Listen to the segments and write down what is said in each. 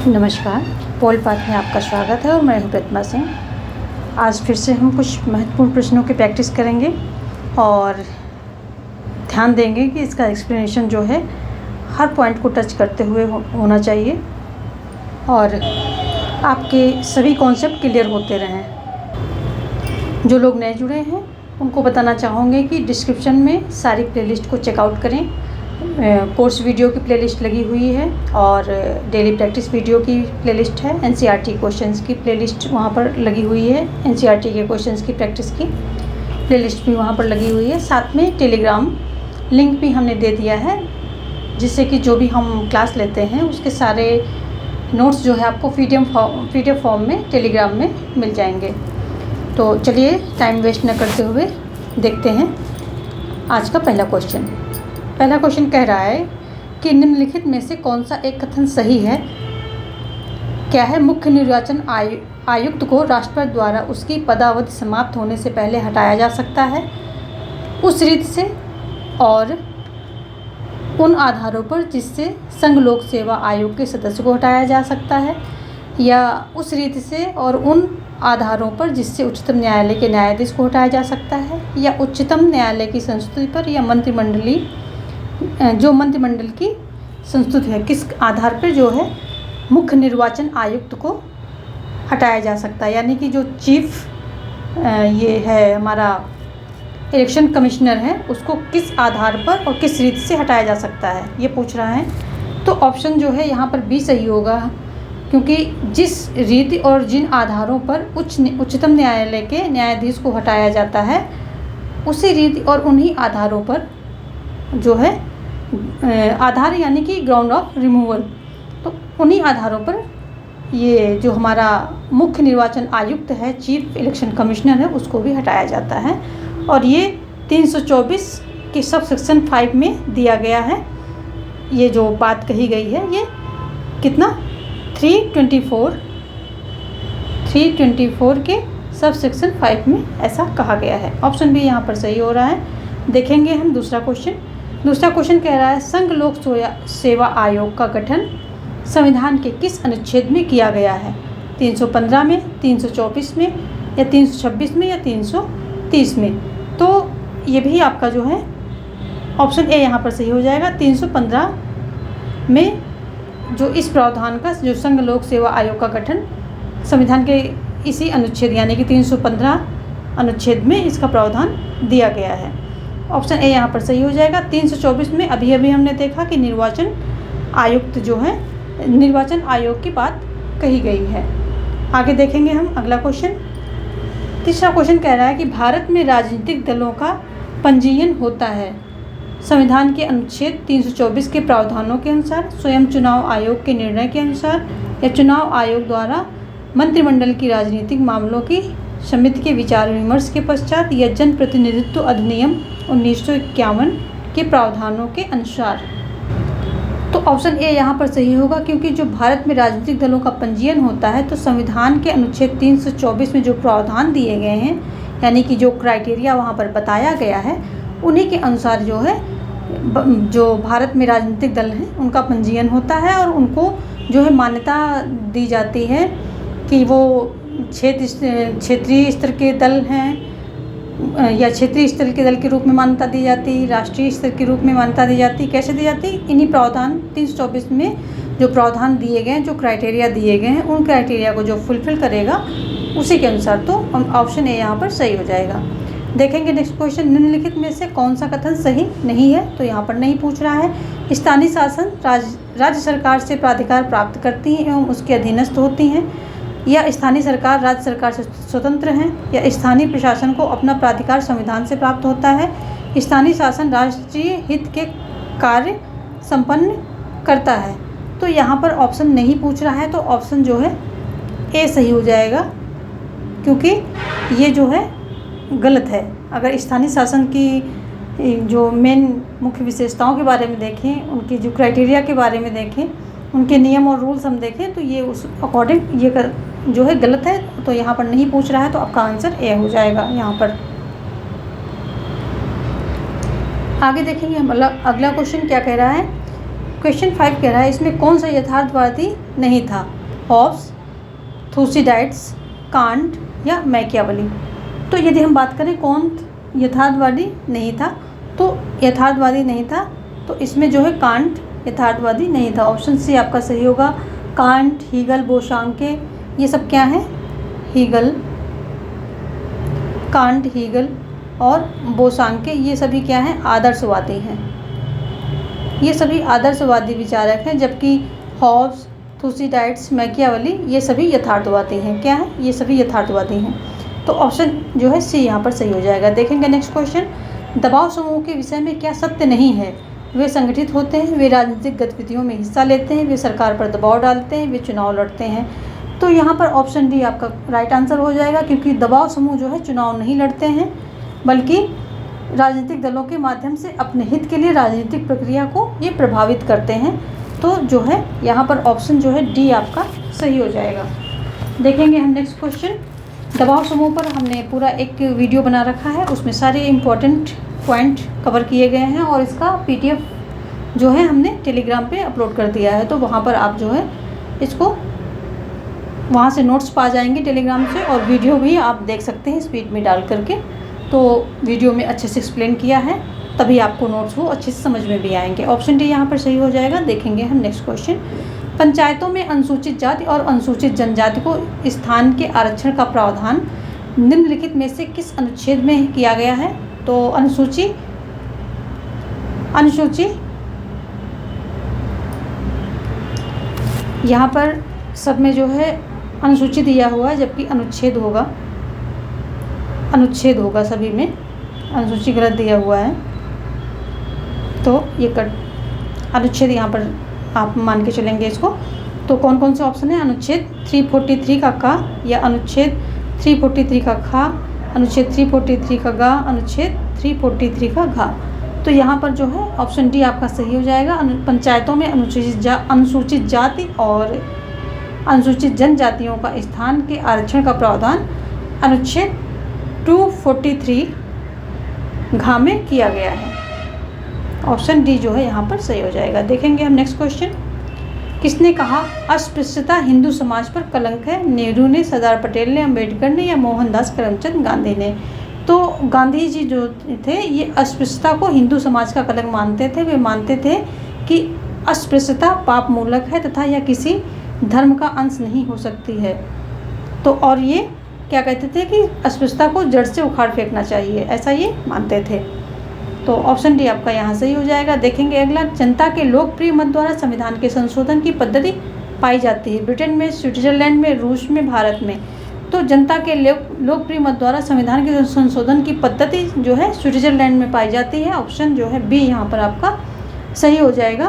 नमस्कार, पोल पाठ में आपका स्वागत है और मैं हूँ प्रतिमा सिंह। आज फिर से हम कुछ महत्वपूर्ण प्रश्नों की प्रैक्टिस करेंगे और ध्यान देंगे कि इसका एक्सप्लेनेशन जो है हर पॉइंट को टच करते हुए होना चाहिए और आपके सभी कॉन्सेप्ट क्लियर होते रहें। जो लोग नए जुड़े हैं उनको बताना चाहूँगी कि डिस्क्रिप्शन में सारी प्लेलिस्ट को चेकआउट करें। कोर्स वीडियो की प्लेलिस्ट लगी हुई है और डेली प्रैक्टिस वीडियो की प्लेलिस्ट है। एनसीईआरटी क्वेश्चंस की प्लेलिस्ट वहाँ पर लगी हुई है। एनसीईआरटी के क्वेश्चंस की प्रैक्टिस की प्लेलिस्ट भी वहाँ पर लगी हुई है। साथ में टेलीग्राम लिंक भी हमने दे दिया है, जिससे कि जो भी हम क्लास लेते हैं उसके सारे नोट्स जो है आपको पीडीएफ फॉर्म में टेलीग्राम में मिल जाएंगे। तो चलिए टाइम वेस्ट न करते हुए देखते हैं आज का पहला क्वेश्चन। पहला क्वेश्चन कह रहा है कि निम्नलिखित में से कौन सा एक कथन सही है। क्या है? मुख्य निर्वाचन आयुक्त को राष्ट्रपति द्वारा उसकी पदावधि समाप्त होने से पहले हटाया जा सकता है उस रीति से और उन आधारों पर जिससे संघ लोक सेवा आयोग के सदस्य को हटाया जा सकता है, या उस रीति से और उन आधारों पर जिससे उच्चतम न्यायालय के न्यायाधीश को हटाया जा सकता है, या उच्चतम न्यायालय की संस्तुति पर या मंत्रिमंडल की संस्तुति है, किस आधार पर जो है मुख्य निर्वाचन आयुक्त को हटाया जा सकता है। यानी कि जो चीफ ये है हमारा इलेक्शन कमिश्नर है, उसको किस आधार पर और किस रीति से हटाया जा सकता है, ये पूछ रहा है। तो ऑप्शन जो है यहाँ पर बी सही होगा, क्योंकि जिस रीति और जिन आधारों पर उच्चतम न्यायालय के न्यायाधीश को हटाया जाता है, उसी रीति और उन्हीं आधारों पर जो है आधार यानी कि ग्राउंड ऑफ रिमूवल, तो उन्हीं आधारों पर ये जो हमारा मुख्य निर्वाचन आयुक्त है, चीफ इलेक्शन कमिश्नर है, उसको भी हटाया जाता है। और ये 324 के सब सेक्शन 5 में दिया गया है। ये जो बात कही गई है ये कितना 324 के सब सेक्शन 5 में ऐसा कहा गया है। ऑप्शन भी यहाँ पर सही हो रहा है। देखेंगे हम दूसरा क्वेश्चन कह रहा है संघ लोक सेवा आयोग का गठन संविधान के किस अनुच्छेद में किया गया है। 315 में, 324 में, या 326 में, या 330 में। तो ये भी आपका जो है ऑप्शन ए यहाँ पर सही हो जाएगा। 315 में जो इस प्रावधान का जो संघ लोक सेवा आयोग का गठन संविधान के इसी अनुच्छेद यानी कि 315 अनुच्छेद में इसका प्रावधान दिया गया है। ऑप्शन ए यहाँ पर सही हो जाएगा। 324 में अभी हमने देखा कि निर्वाचन आयोग की बात कही गई है। आगे देखेंगे हम अगला क्वेश्चन। तीसरा क्वेश्चन कह रहा है कि भारत में राजनीतिक दलों का पंजीयन होता है संविधान के अनुच्छेद 324 के प्रावधानों के अनुसार, स्वयं चुनाव आयोग के निर्णय के अनुसार, या चुनाव आयोग द्वारा मंत्रिमंडल की राजनीतिक मामलों की समिति के विचार विमर्श के पश्चात, या जन प्रतिनिधित्व अधिनियम 1951 के प्रावधानों के अनुसार। तो ऑप्शन ए यहाँ पर सही होगा, क्योंकि जो भारत में राजनीतिक दलों का पंजीयन होता है तो संविधान के अनुच्छेद 324 में जो प्रावधान दिए गए हैं, यानी कि जो क्राइटेरिया वहाँ पर बताया गया है, उन्हीं के अनुसार जो है जो भारत में राजनीतिक दल हैं उनका पंजीयन होता है और उनको जो है मान्यता दी जाती है कि वो क्षेत्रीय स्तर के दल हैं, या क्षेत्रीय स्तर के दल के रूप में मान्यता दी जाती, राष्ट्रीय स्तर के रूप में मान्यता दी जाती। कैसे दी जाती? इन्हीं प्रावधान 324 में जो प्रावधान दिए गए हैं, जो क्राइटेरिया दिए गए हैं, उन क्राइटेरिया को जो फुलफिल करेगा उसी के अनुसार। तो ऑप्शन ए यहाँ पर सही हो जाएगा। देखेंगे नेक्स्ट क्वेश्चन। निम्नलिखित में से कौन सा कथन सही नहीं है? तो यहाँ पर नहीं पूछ रहा है। स्थानीय शासन राज्य सरकार से प्राधिकार प्राप्त करती हैं एवं उसके अधीनस्थ होती हैं, या स्थानीय सरकार राज्य सरकार से स्वतंत्र हैं, या स्थानीय प्रशासन को अपना प्राधिकार संविधान से प्राप्त होता है, स्थानीय शासन राष्ट्रीय हित के कार्य संपन्न करता है। तो यहाँ पर ऑप्शन नहीं पूछ रहा है, तो ऑप्शन जो है ए सही हो जाएगा, क्योंकि ये जो है गलत है। अगर स्थानीय शासन की जो मेन मुख्य विशेषताओं के बारे में देखें, उनकी जो क्राइटेरिया के बारे में देखें, उनके नियम और रूल्स हम देखें, तो ये उस अकॉर्डिंग ये जो है गलत है। तो यहाँ पर नहीं पूछ रहा है, तो आपका आंसर ए हो जाएगा यहाँ पर। आगे देखेंगे हम अगला क्वेश्चन क्या कह रहा है। क्वेश्चन 5 कह रहा है इसमें कौन सा यथार्थवादी नहीं था। हॉब्स, थुसिडाइड्स, कांट या मैकियावेली। तो यदि हम बात करें कौन यथार्थवादी नहीं था, तो यथार्थवादी नहीं था तो इसमें जो है कांट यथार्थवादी नहीं था। ऑप्शन सी आपका सही होगा। कांट, हीगल, बोशांके ये सब क्या है? हीगल, कांट, हीगल और बोशांके ये सभी क्या हैं? आदर्शवादी हैं। ये सभी आदर्शवादी विचारक हैं, जबकि हॉब्स, थुसिडाइड्स, मैकियावेली ये सभी यथार्थवादी हैं। क्या है? ये सभी यथार्थवादी हैं। तो ऑप्शन जो है सी यहाँ पर सही हो जाएगा। देखेंगे नेक्स्ट क्वेश्चन। दबाव समूह के विषय में क्या सत्य नहीं है? वे संगठित होते हैं, वे राजनीतिक गतिविधियों में हिस्सा लेते हैं, वे सरकार पर दबाव डालते हैं, वे चुनाव लड़ते हैं। तो यहाँ पर ऑप्शन डी आपका राइट आंसर हो जाएगा, क्योंकि दबाव समूह जो है चुनाव नहीं लड़ते हैं, बल्कि राजनीतिक दलों के माध्यम से अपने हित के लिए राजनीतिक प्रक्रिया को ये प्रभावित करते हैं। तो जो है यहाँ पर ऑप्शन जो है डी आपका सही हो जाएगा। देखेंगे हम नेक्स्ट क्वेश्चन। दबाव समूह पर हमने पूरा एक वीडियो बना रखा है, उसमें सारे इम्पोर्टेंट पॉइंट कवर किए गए हैं और इसका PDF जो है हमने टेलीग्राम पे अपलोड कर दिया है। तो वहाँ पर आप जो है इसको वहाँ से नोट्स पा जाएंगे टेलीग्राम से, और वीडियो भी आप देख सकते हैं स्पीड में डाल करके। तो वीडियो में अच्छे से एक्सप्लेन किया है, तभी आपको नोट्स वो अच्छे से समझ में भी आएंगे। ऑप्शन डी यहाँ पर सही हो जाएगा। देखेंगे हम नेक्स्ट क्वेश्चन। पंचायतों में अनुसूचित जाति और अनुसूचित जनजाति को स्थान के आरक्षण का प्रावधान निम्नलिखित में से किस अनुच्छेद में किया गया है? तो अनुसूची यहाँ पर सब में जो है अनुसूची दिया हुआ है, जबकि अनुच्छेद होगा सभी में, अनुसूची गलत दिया हुआ है। तो ये अनुच्छेद यहाँ पर आप मान के चलेंगे इसको। तो कौन कौन से ऑप्शन है? अनुच्छेद 343 का का, या अनुच्छेद 343 का खा, अनुच्छेद 343 का गा, अनुच्छेद 343 का घा। तो यहाँ पर जो है ऑप्शन डी आपका सही हो जाएगा। पंचायतों में अनुसूचित जाति और अनुसूचित जनजातियों का स्थान के आरक्षण का प्रावधान अनुच्छेद 243 घा में किया गया है। ऑप्शन डी जो है यहाँ पर सही हो जाएगा। देखेंगे हम नेक्स्ट क्वेश्चन। किसने कहा अस्पृश्यता हिंदू समाज पर कलंक है? नेहरू ने, सरदार पटेल ने, अंबेडकर ने या मोहनदास करमचंद गांधी ने? तो गांधी जी जो थे ये अस्पृश्यता को हिंदू समाज का कलंक मानते थे। वे मानते थे कि अस्पृश्यता पाप मूलक है तथा यह किसी धर्म का अंश नहीं हो सकती है। तो और ये क्या कहते थे कि अस्पृश्यता को जड़ से उखाड़ फेंकना चाहिए, ऐसा ये मानते थे। तो ऑप्शन डी आपका यहाँ सही हो जाएगा। देखेंगे अगला। जनता के लोकप्रिय मत द्वारा संविधान के संशोधन की पद्धति पाई जाती है ब्रिटेन में, स्विट्जरलैंड में, रूस में, भारत में। तो जनता के लोकप्रिय मत द्वारा संविधान के संशोधन की पद्धति जो है स्विट्जरलैंड में पाई जाती है। ऑप्शन जो है बी यहाँ पर आपका सही हो जाएगा,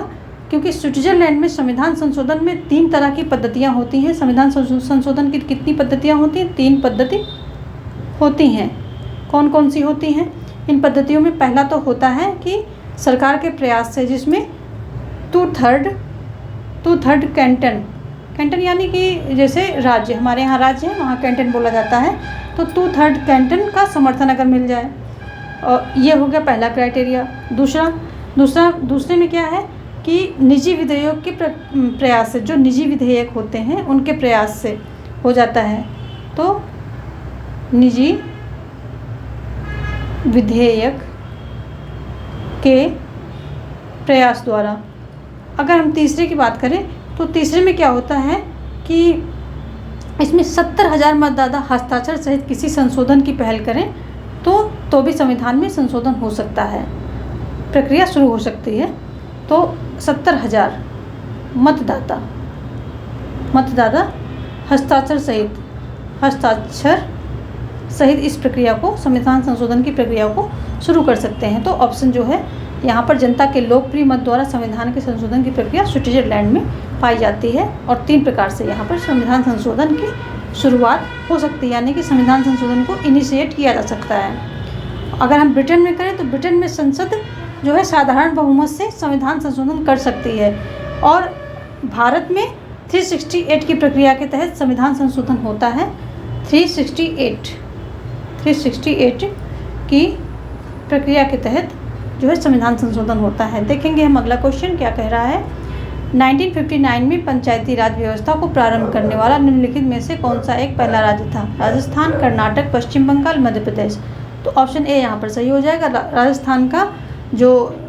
क्योंकि स्विट्जरलैंड में संविधान संशोधन में 3 तरह की पद्धतियाँ होती हैं। संविधान संशोधन की कितनी पद्धतियाँ होती हैं? 3 पद्धति होती हैं। कौन कौन सी होती हैं? इन पद्धतियों में पहला तो होता है कि सरकार के प्रयास से, जिसमें 2/3 कैंटन यानी कि जैसे राज्य, हमारे यहाँ राज्य है वहाँ कैंटन बोला जाता है, तो 2/3 कैंटन का समर्थन अगर मिल जाए, और ये हो गया पहला क्राइटेरिया। दूसरे में क्या है कि निजी विधेयक के प्रयास से, जो निजी विधेयक होते हैं उनके प्रयास से हो जाता है। तो निजी विधेयक के प्रयास द्वारा। अगर हम तीसरे की बात करें तो तीसरे में क्या होता है कि इसमें 70,000 मतदाता हस्ताक्षर सहित किसी संशोधन की पहल करें तो भी संविधान में संशोधन हो सकता है, प्रक्रिया शुरू हो सकती है। तो 70,000 मतदाता हस्ताक्षर सहित इस प्रक्रिया को, संविधान संशोधन की प्रक्रिया को शुरू कर सकते हैं। तो ऑप्शन जो है यहाँ पर जनता के लोकप्रिय मत द्वारा संविधान के संशोधन की प्रक्रिया स्विट्जरलैंड में पाई जाती है, और 3 प्रकार से यहाँ पर संविधान संशोधन की शुरुआत हो सकती है, यानी कि संविधान संशोधन को इनिशिएट किया जा सकता है। अगर हम ब्रिटेन में करें तो ब्रिटेन में संसद जो है साधारण बहुमत से संविधान संशोधन कर सकती है, और भारत में 368 की प्रक्रिया के तहत संविधान संशोधन होता है। 368 की प्रक्रिया के तहत जो है संविधान संशोधन होता है। देखेंगे हम अगला क्वेश्चन क्या कह रहा है। 1959 में पंचायती राज व्यवस्था को प्रारंभ करने वाला निम्नलिखित में से कौन सा एक पहला राज्य था? राजस्थान, कर्नाटक, पश्चिम बंगाल, मध्य प्रदेश। तो ऑप्शन ए यहाँ पर सही हो जाएगा। राजस्थान का जो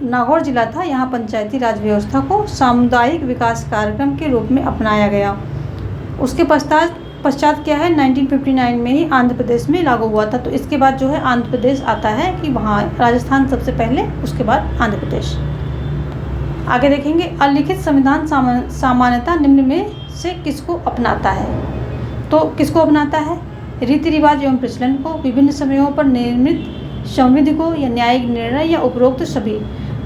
नागौर जिला था, यहाँ पंचायती राज व्यवस्था को सामुदायिक विकास कार्यक्रम के रूप में अपनाया गया। उसके पश्चात क्या है, 1959 में ही आंध्र प्रदेश में लागू हुआ था। तो इसके बाद जो है आंध्र प्रदेश आता है कि वहाँ राजस्थान सबसे पहले, उसके बाद आंध्र प्रदेश। आगे देखेंगे, अलिखित संविधान सामान्यतः निम्न में से किसको अपनाता है? तो किसको अपनाता है? रीति रिवाज एवं प्रचलन को, विभिन्न समयों पर निर्मित संविधि को, या न्यायिक निर्णय, या उपरोक्त सभी।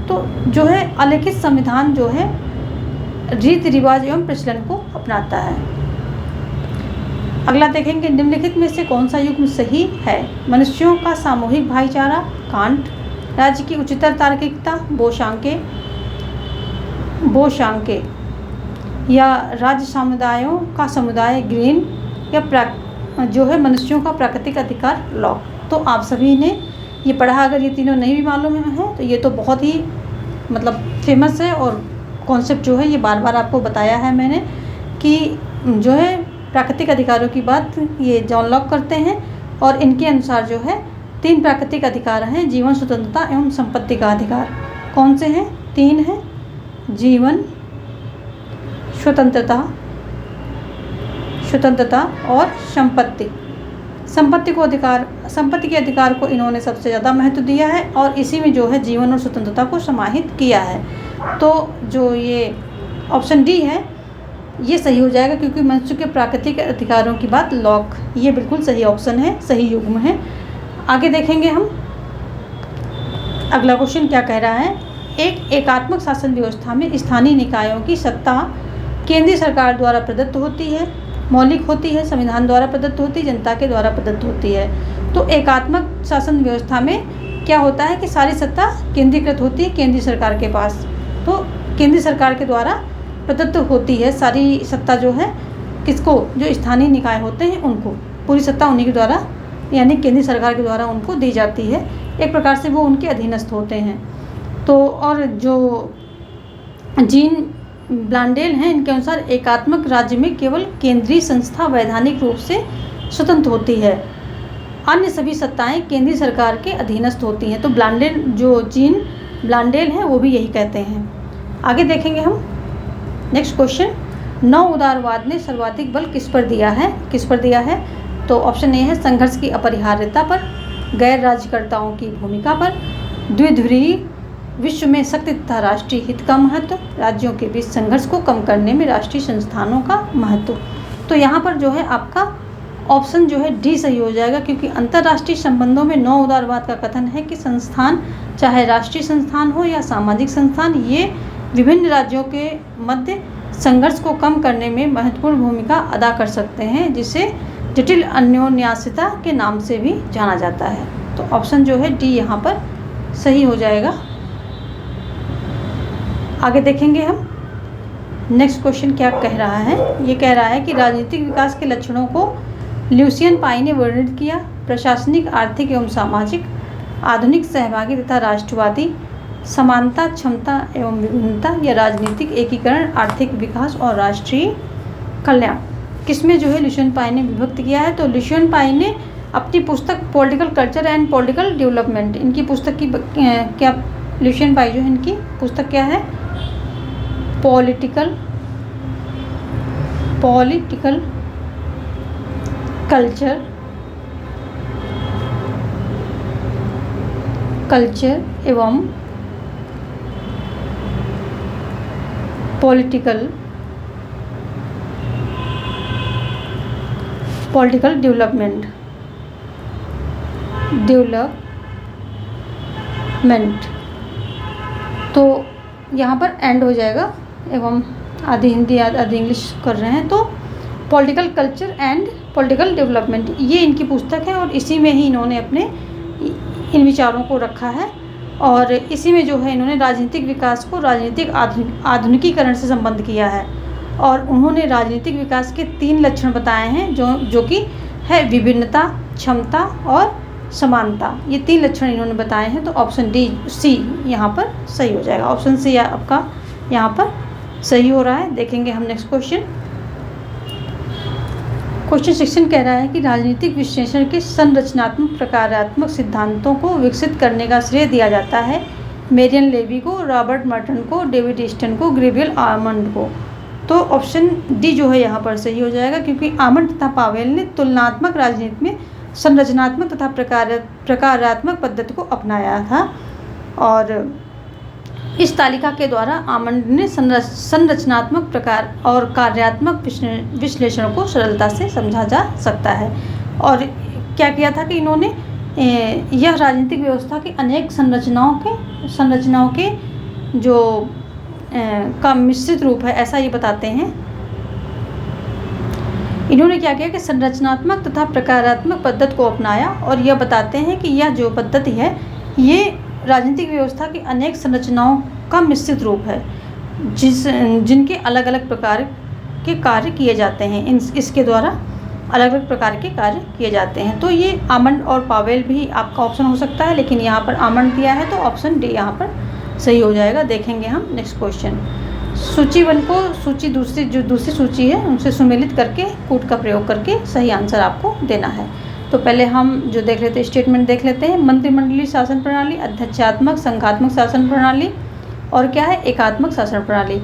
तो जो है अलिखित संविधान जो है रीति रिवाज एवं प्रचलन को अपनाता है। अगला देखेंगे, निम्नलिखित में से कौन सा युग्म सही है? मनुष्यों का सामूहिक भाईचारा, कांट। राज्य की उच्चतर तार्किकता, बोशांके। या राज्य समुदायों का समुदाय, ग्रीन। या जो है मनुष्यों का प्राकृतिक अधिकार, लॉक। तो आप सभी ने ये पढ़ा, अगर ये तीनों नहीं भी मालूम है तो ये तो बहुत ही मतलब फेमस है, और कॉन्सेप्ट जो है ये बार बार आपको बताया है मैंने कि जो है प्राकृतिक अधिकारों की बात ये जॉन लॉक करते हैं, और इनके अनुसार जो है 3 प्राकृतिक अधिकार हैं: जीवन, स्वतंत्रता एवं संपत्ति का अधिकार। कौन से हैं? 3 हैं: जीवन, स्वतंत्रता और संपत्ति। संपत्ति के अधिकार को इन्होंने सबसे ज़्यादा महत्व दिया है, और इसी में जो है जीवन और स्वतंत्रता को समाहित किया है। तो जो ये ऑप्शन डी है ये सही हो जाएगा, क्योंकि मनुष्य के प्राकृतिक अधिकारों की बात लॉक, ये बिल्कुल सही ऑप्शन है, सही युग्म है। आगे देखेंगे हम अगला क्वेश्चन क्या कह रहा है। एक एकात्मक शासन व्यवस्था में स्थानीय निकायों की सत्ता केंद्रीय सरकार द्वारा प्रदत्त होती है, मौलिक होती है, संविधान द्वारा प्रदत्त होती है, जनता के द्वारा प्रदत्त होती है। तो एकात्मक शासन व्यवस्था में क्या होता है कि सारी सत्ता केंद्रीकृत होती है केंद्रीय सरकार के पास। तो केंद्रीय सरकार के द्वारा प्रदत्त होती है सारी सत्ता, जो है किसको? जो स्थानीय निकाय होते हैं उनको, पूरी सत्ता उन्हीं के द्वारा, यानी केंद्रीय सरकार के द्वारा उनको दी जाती है। एक प्रकार से वो उनके अधीनस्थ होते हैं। तो और जो जीन ब्लांडेल हैं, इनके अनुसार एकात्मक राज्य में केवल केंद्रीय संस्था वैधानिक रूप से स्वतंत्र होती है, अन्य सभी सत्ताएं केंद्रीय सरकार के अधीनस्थ होती हैं। तो जीन ब्लांडेल हैं वो भी यही कहते हैं। आगे देखेंगे हम नेक्स्ट क्वेश्चन, नव उदारवाद ने सर्वाधिक बल किस पर दिया है? तो ऑप्शन ए है संघर्ष की अपरिहार्यता पर, गैर राज्यकर्ताओं की भूमिका पर, द्विध्रुवीय विश्व में शक्ति तथा राष्ट्रीय हित का महत्व, राज्यों के बीच संघर्ष को कम करने में राष्ट्रीय संस्थानों का महत्व। तो यहाँ पर जो है आपका ऑप्शन जो है डी सही हो जाएगा, क्योंकि अंतर्राष्ट्रीय संबंधों में नव उदारवाद का कथन है कि संस्थान, चाहे राष्ट्रीय संस्थान हो या सामाजिक संस्थान, ये विभिन्न राज्यों के मध्य संघर्ष को कम करने में महत्वपूर्ण भूमिका अदा कर सकते हैं, जिसे जटिल अन्योन्यासिता के नाम से भी जाना जाता है। तो ऑप्शन जो है डी यहाँ पर सही हो जाएगा। आगे देखेंगे हम नेक्स्ट क्वेश्चन क्या कह रहा है। ये कह रहा है कि राजनीतिक विकास के लक्षणों को ल्यूसियन पाई ने वर्णित किया: प्रशासनिक, आर्थिक एवं सामाजिक, आधुनिक, सहभागी तथा राष्ट्रवादी, समानता, क्षमता एवं विभिन्नता, या राजनीतिक एकीकरण, आर्थिक विकास और राष्ट्रीय कल्याण। किसमें जो है ल्यूसियन पाई ने विभक्त किया है? तो ल्यूसियन पाई ने अपनी पुस्तक political culture and political development, इनकी पुस्तक की क्या ल्यूसियन पाई जो है इनकी पुस्तक क्या है? पॉलिटिकल कल्चर एवं पॉलिटिकल डेवलपमेंट तो यहाँ पर एंड हो जाएगा, एवं आधी हिंदी आधी इंग्लिश कर रहे हैं। तो political culture and political development ये इनकी पुस्तक है, और इसी में ही इन्होंने अपने इन विचारों को रखा है, और इसी में जो है इन्होंने राजनीतिक विकास को राजनीतिक आधुनिकीकरण से संबंध किया है। और उन्होंने राजनीतिक विकास के 3 लक्षण बताए हैं, जो कि है विभिन्नता, क्षमता और समानता। ये 3 लक्षण इन्होंने बताए हैं। तो ऑप्शन डी सी यहाँ पर सही हो जाएगा। ऑप्शन सी आपका यहाँ पर सही हो रहा है। देखेंगे हम नेक्स्ट क्वेश्चन। क्वेश्चन सेक्शन कह रहा है कि राजनीतिक विश्लेषण के संरचनात्मक प्रकारात्मक सिद्धांतों को विकसित करने का श्रेय दिया जाता है मेरियन लेवी को, रॉबर्ट मर्टन को, डेविड ईस्टन को, गैब्रियल आमंड को। तो ऑप्शन डी जो है यहाँ पर सही हो जाएगा, क्योंकि आमंड तथा पावेल ने तुलनात्मक राजनीति में संरचनात्मक तथा प्रकारात्मक पद्धति को अपनाया था, और इस तालिका के द्वारा आमंड ने संरचनात्मक प्रकार और कार्यात्मक विश्लेषण को सरलता से समझा जा सकता है। और क्या किया था कि इन्होंने यह राजनीतिक व्यवस्था की अनेक संरचनाओं के जो का मिश्रित रूप है, ऐसा ये बताते हैं। इन्होंने क्या किया कि संरचनात्मक तथा प्रकारात्मक पद्धति को अपनाया, और यह बताते हैं कि यह जो पद्धति है ये राजनीतिक व्यवस्था की अनेक संरचनाओं का मिश्रित रूप है, जिनके अलग अलग प्रकार के कार्य किए जाते हैं। इसके द्वारा अलग अलग प्रकार के कार्य किए जाते हैं। तो ये आमंड और पावेल भी आपका ऑप्शन हो सकता है, लेकिन यहाँ पर आमंड दिया है तो ऑप्शन डी यहाँ पर सही हो जाएगा। देखेंगे हम नेक्स्ट क्वेश्चन। सूची 1 को दूसरी सूची है उनसे सुमेलित करके कूट का प्रयोग करके सही आंसर आपको देना है। तो पहले हम जो देख लेते हैं स्टेटमेंट देख लेते हैं। मंत्रिमंडलीय शासन प्रणाली, अध्यक्षात्मक संघात्मक शासन प्रणाली, और क्या है एकात्मक शासन प्रणाली।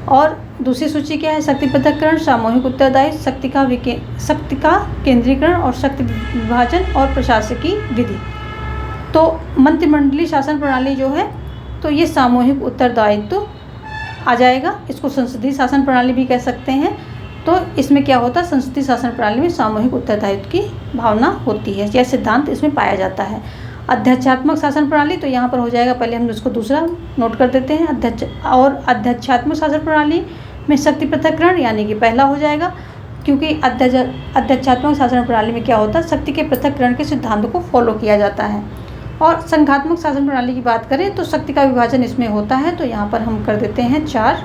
और दूसरी सूची क्या है शक्ति पृथक्करण, सामूहिक उत्तरदायित्व, शक्ति का केंद्रीकरण और शक्ति विभाजन और प्रशासकीय विधि। तो मंत्रिमंडलीय शासन प्रणाली जो है तो ये सामूहिक उत्तरदायित्व आ जाएगा। इसको संसदीय शासन प्रणाली भी कह सकते हैं। तो इसमें क्या होता है संसदीय शासन प्रणाली में सामूहिक उत्तरदायित्व की भावना होती है, यह सिद्धांत इसमें पाया जाता है। अध्यक्षात्मक शासन प्रणाली तो यहाँ पर हो जाएगा, पहले हम इसको दूसरा नोट कर देते हैं। अध्यक्षात्मक शासन प्रणाली में शक्ति पृथक्करण यानी कि पहला हो जाएगा, क्योंकि अध्यक्षात्मक शासन प्रणाली में क्या होता है शक्ति के पृथक्करण के सिद्धांत को फॉलो किया जाता है। और संघात्मक शासन प्रणाली की बात करें तो शक्ति का विभाजन इसमें होता है, तो यहाँ पर हम कर देते हैं 4।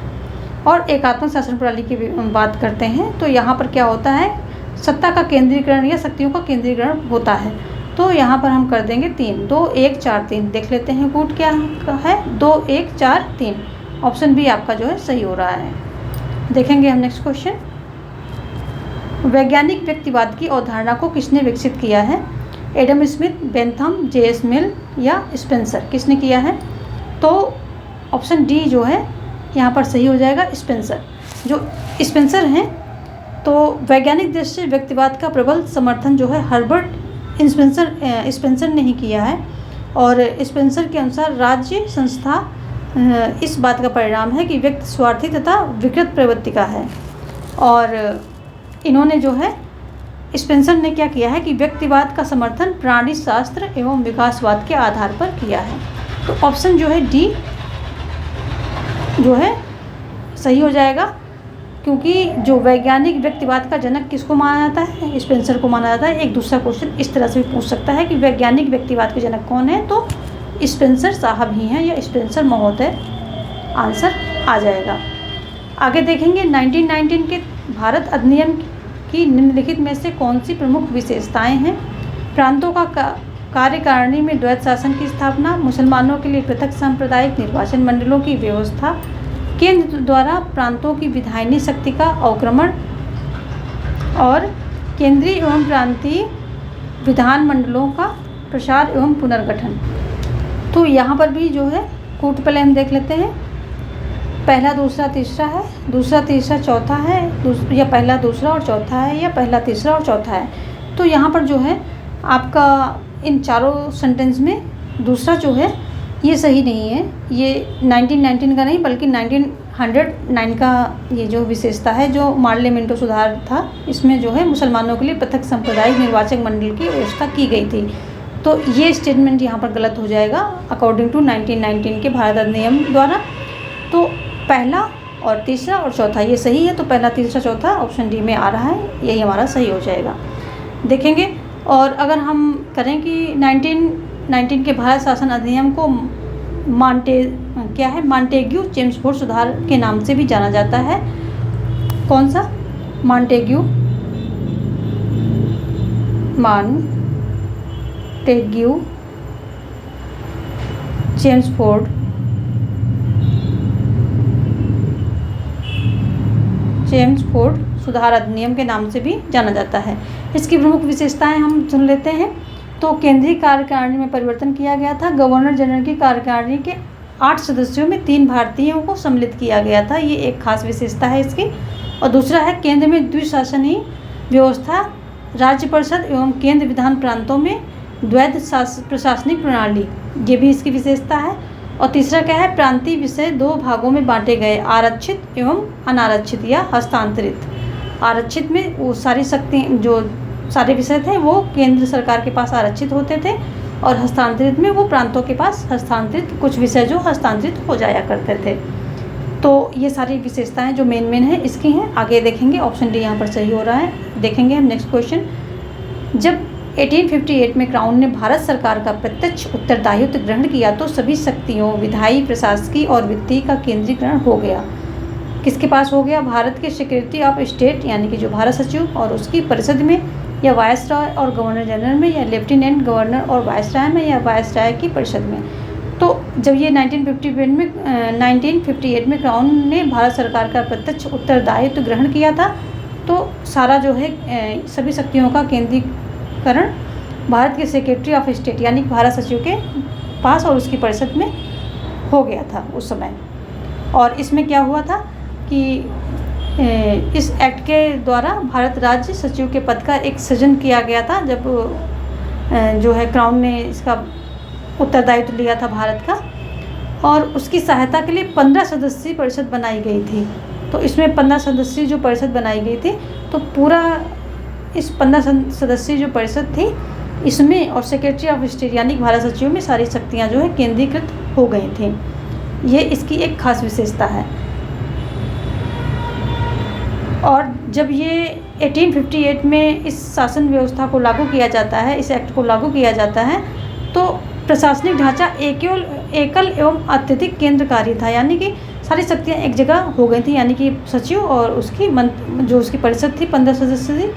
और एकात्मक शासन प्रणाली की बात करते हैं तो यहाँ पर क्या होता है सत्ता का केंद्रीकरण या शक्तियों का केंद्रीकरण होता है। तो यहाँ पर हम कर देंगे 3, 2 1 4 3। देख लेते हैं कूट क्या है 2 1 4 3। ऑप्शन बी आपका जो है सही हो रहा है। देखेंगे हम नेक्स्ट क्वेश्चन। वैज्ञानिक व्यक्तिवाद की अवधारणा को किसने विकसित किया है? Adam Smith, Bentham, J S. Mill या स्पेंसर, किसने किया है? तो ऑप्शन डी जो है यहाँ पर सही हो जाएगा स्पेंसर। जो स्पेंसर हैं तो वैज्ञानिक दृष्टि से व्यक्तिवाद का प्रबल समर्थन जो है हर्बर्ट स्पेंसर ने ही किया है। और स्पेंसर के अनुसार राज्य संस्था इस बात का परिणाम है कि व्यक्ति स्वार्थी तथा विकृत प्रवृत्ति का है। और इन्होंने जो है स्पेंसर ने क्या किया है कि व्यक्तिवाद का समर्थन प्राणी शास्त्र एवं विकासवाद के आधार पर किया है। तो ऑप्शन जो है डी जो है सही हो जाएगा, क्योंकि जो वैज्ञानिक व्यक्तिवाद का जनक किसको माना जाता है? स्पेंसर को माना जाता है। एक दूसरा क्वेश्चन इस तरह से भी पूछ सकता है कि वैज्ञानिक व्यक्तिवाद के जनक कौन है? तो स्पेंसर साहब ही हैं या स्पेंसर महोदय आंसर आ जाएगा। आगे देखेंगे 1919 के भारत अधिनियम की निम्नलिखित में से कौन सी प्रमुख विशेषताएं हैं? प्रांतों का कार्यकारिणी में द्वैत शासन की स्थापना, मुसलमानों के लिए पृथक सांप्रदायिक निर्वाचन मंडलों की व्यवस्था, केंद्र द्वारा प्रांतों की विधायिनी शक्ति का अवक्रमण और केंद्रीय एवं प्रांतीय विधान मंडलों का प्रसार एवं पुनर्गठन। तो यहाँ पर भी जो है कूट पहले हम देख लेते हैं। पहला दूसरा तीसरा है, दूसरा तीसरा चौथा है, या पहला दूसरा और चौथा है, या पहला तीसरा और चौथा है। तो यहाँ पर जो है आपका इन चारों सेंटेंस में दूसरा जो है ये सही नहीं है। ये 1919 का नहीं बल्कि 1909 का ये जो विशेषता है जो मार्ले मिंटो सुधार था, इसमें जो है मुसलमानों के लिए पृथक सांप्रदायिक निर्वाचक मंडल की व्यवस्था की गई थी। तो ये स्टेटमेंट यहाँ पर गलत हो जाएगा अकॉर्डिंग टू 1919 के भारत अधिनियम द्वारा। तो पहला और तीसरा और चौथा ये सही है, तो पहला तीसरा चौथा ऑप्शन डी में आ रहा है, यही हमारा सही हो जाएगा। देखेंगे और अगर हम करें कि 1919 के भारत शासन अधिनियम को मॉन्टेग्यू चेम्सफोर्ड सुधार के नाम से भी जाना जाता है। कौन सा? मॉन्टेग्यू चेम्सफोर्ड चेम्सफोर्ड सुधार अधिनियम के नाम से भी जाना जाता है। इसकी प्रमुख विशेषताएं हम सुन लेते हैं। तो केंद्रीय कार्यकारिणी में परिवर्तन किया गया था। गवर्नर जनरल की कार्यकारिणी के 8 सदस्यों में 3 भारतीयों को सम्मिलित किया गया था, ये एक खास विशेषता है इसकी। और दूसरा है केंद्र में द्विशासनीय व्यवस्था, राज्य परिषद एवं केंद्र विधान प्रांतों में द्वैध प्रशासनिक प्रणाली, ये भी इसकी विशेषता है। और तीसरा क्या है, प्रांतीय विषय 2 भागों में बांटे गए, आरक्षित एवं अनारक्षित या हस्तांतरित। आरक्षित में वो सारी शक्ति जो सारे विषय थे वो केंद्र सरकार के पास आरक्षित होते थे, और हस्तांतरित में वो प्रांतों के पास हस्तांतरित, कुछ विषय जो हस्तांतरित हो जाया करते थे। तो ये सारी विशेषताएं जो मेन है इसकी हैं। आगे देखेंगे, ऑप्शन डी यहाँ पर सही हो रहा है। देखेंगे हम नेक्स्ट क्वेश्चन। जब 1858 में क्राउन ने भारत सरकार का प्रत्यक्ष उत्तरदायित्व ग्रहण किया तो सभी शक्तियों, विधायी, प्रशासकीय और वित्तीय का केंद्रीकरण हो गया। किसके पास हो गया? भारत के सेक्रेटरी ऑफ स्टेट यानी कि जो भारत सचिव और उसकी परिषद में, या वायसराय और गवर्नर जनरल में, या लेफ्टिनेंट गवर्नर और वायसराय में, या वायसराय की परिषद में। तो जब ये 1958 में क्राउन ने भारत सरकार का प्रत्यक्ष उत्तरदायित्व ग्रहण किया था तो सारा जो है सभी शक्तियों का केंद्रीकरण भारत के सेक्रेटरी ऑफ स्टेट यानी भारत सचिव के पास और उसकी परिषद में हो गया था उस समय। और इसमें क्या हुआ था कि इस एक्ट के द्वारा भारत राज्य सचिव के पद का एक सृजन किया गया था, जब जो है क्राउन ने इसका उत्तरदायित्व लिया था भारत का, और उसकी सहायता के लिए 15 सदस्यीय परिषद बनाई गई थी। तो इसमें 15 सदस्यीय जो परिषद बनाई गई थी, तो पूरा इस 15 सदस्यीय जो परिषद थी इसमें और सेक्रेटरी ऑफ स्टेट यानी भारत सचिव में सारी शक्तियाँ जो है केंद्रीकृत हो गई थी। ये इसकी एक खास विशेषता है। और जब ये 1858 में इस शासन व्यवस्था को लागू किया जाता है, इस एक्ट को लागू किया जाता है, तो प्रशासनिक ढांचा एकल एवं अत्यधिक केंद्रकारी था, यानी कि सारी शक्तियाँ एक जगह हो गई थी, यानी कि सचिव और उसकी जो उसकी परिषद थी 15 सदस्य थी,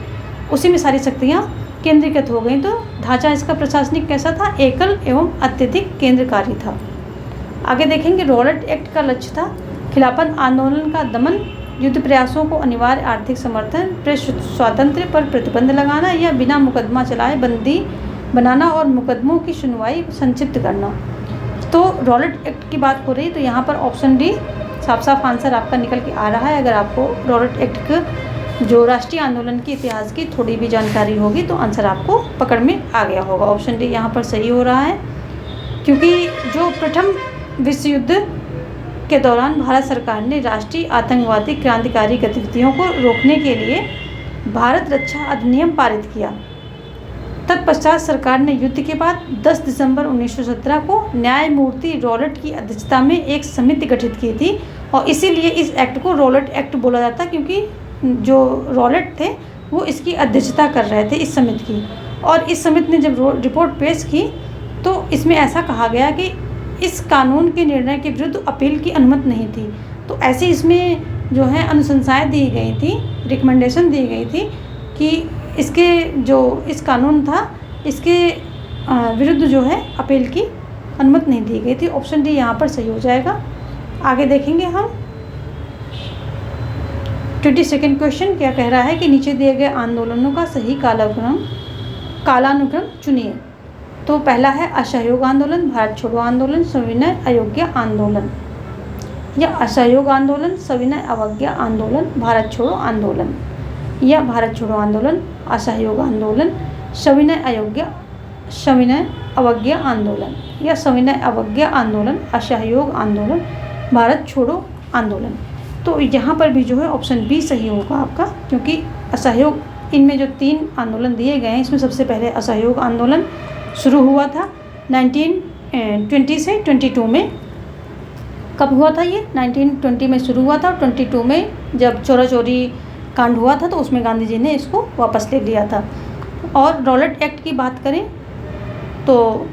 उसी में सारी शक्तियाँ केंद्रीकृत हो गई। तो ढांचा इसका प्रशासनिक कैसा था? एकल एवं अत्यधिक केंद्रकारी था। आगे देखेंगे, रॉलेट एक्ट का लक्ष्य था खिलाफत आंदोलन का दमन, युद्ध प्रयासों को अनिवार्य आर्थिक समर्थन, प्रेस स्वातंत्र्य पर प्रतिबंध लगाना या बिना मुकदमा चलाए बंदी बनाना और मुकदमों की सुनवाई संक्षिप्त करना। तो रॉलेट एक्ट की बात हो रही तो यहाँ पर ऑप्शन डी साफ साफ आंसर आपका निकल के आ रहा है। अगर आपको रॉलेट एक्ट के जो राष्ट्रीय आंदोलन के इतिहास की थोड़ी भी जानकारी होगी तो आंसर आपको पकड़ में आ गया होगा। ऑप्शन डी यहाँ पर सही हो रहा है, क्योंकि जो प्रथम विश्व युद्ध के दौरान भारत सरकार ने राष्ट्रीय आतंकवादी क्रांतिकारी गतिविधियों को रोकने के लिए भारत रक्षा अधिनियम पारित किया। तत्पश्चात सरकार ने युद्ध के बाद 10 दिसंबर 1917 को न्यायमूर्ति रॉलेट की अध्यक्षता में एक समिति गठित की थी, और इसीलिए इस एक्ट को रॉलेट एक्ट बोला जाता है, क्योंकि जो रॉलेट थे वो इसकी अध्यक्षता कर रहे थे इस समिति की। और इस समिति ने जब रिपोर्ट पेश की तो इसमें ऐसा कहा गया कि इस कानून के निर्णय के विरुद्ध अपील की अनुमति नहीं थी। तो ऐसे इसमें जो है अनुशंसाएं दी गई थी, रिकमेंडेशन दी गई थी कि इसके जो इस कानून था इसके विरुद्ध जो है अपील की अनुमति नहीं दी गई थी। ऑप्शन डी यहाँ पर सही हो जाएगा। आगे देखेंगे हम 22nd क्वेश्चन क्या कह रहा है कि नीचे दिए गए आंदोलनों का सही कालानुक्रम चुनिए। तो पहला है असहयोग आंदोलन, भारत छोड़ो आंदोलन, सविनय अयोग्य आंदोलन, या असहयोग आंदोलन, सविनय अवज्ञा आंदोलन, भारत छोड़ो आंदोलन, या भारत छोड़ो आंदोलन, असहयोग आंदोलन, सविनय अवज्ञा आंदोलन, या सविनय अवज्ञा आंदोलन, असहयोग आंदोलन, भारत छोड़ो आंदोलन। तो यहाँ पर भी जो है ऑप्शन बी सही होगा आपका, क्योंकि असहयोग, इनमें जो 3 आंदोलन दिए गए हैं इसमें सबसे पहले असहयोग आंदोलन शुरू हुआ था 1920 से 22 में। कब हुआ था ये? 1920 में शुरू हुआ था, और 22 में जब चोरा चोरी कांड हुआ था तो उसमें गांधी जी ने इसको वापस ले लिया था। और रॉलेट एक्ट की बात करें तो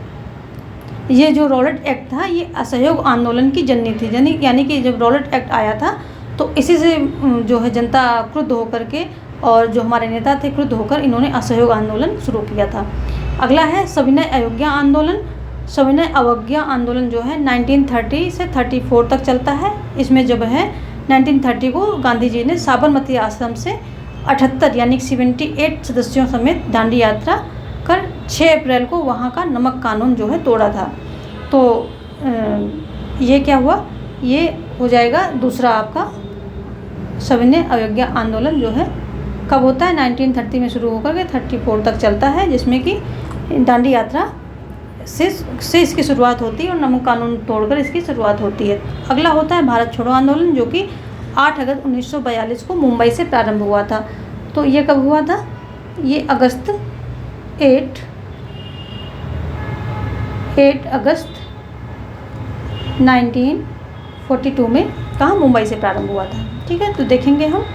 ये जो रॉलेट एक्ट था ये असहयोग आंदोलन की जननी थी, यानी कि जब रॉलेट एक्ट आया था तो इसी से जो है जनता क्रुद्ध होकर के और जो हमारे नेता थे क्रुद्ध होकर इन्होंने असहयोग आंदोलन शुरू किया था। अगला है सविनय अयोग्या आंदोलन। सविनय अवज्ञा आंदोलन जो है 1930 से 34 तक चलता है। इसमें जब है 1930 को गांधी जी ने साबरमती आश्रम से 78 यानी 78 सदस्यों समेत दांडी यात्रा कर 6 अप्रैल को वहाँ का नमक कानून जो है तोड़ा था। तो ये क्या हुआ, ये हो जाएगा दूसरा आपका सविनय अवज्ञा आंदोलन जो है कब होता है, 1930 में शुरू होकर के 34 तक चलता है, जिसमें कि दांडी यात्रा से इसकी शुरुआत होती है और नमक कानून तोड़कर इसकी शुरुआत होती है। अगला होता है भारत छोड़ो आंदोलन, जो कि 8 अगस्त 1942 को मुंबई से प्रारंभ हुआ था। तो ये कब हुआ था, ये 8 अगस्त 1942 में कहाँ, मुंबई से प्रारंभ हुआ था। ठीक है, तो देखेंगे हम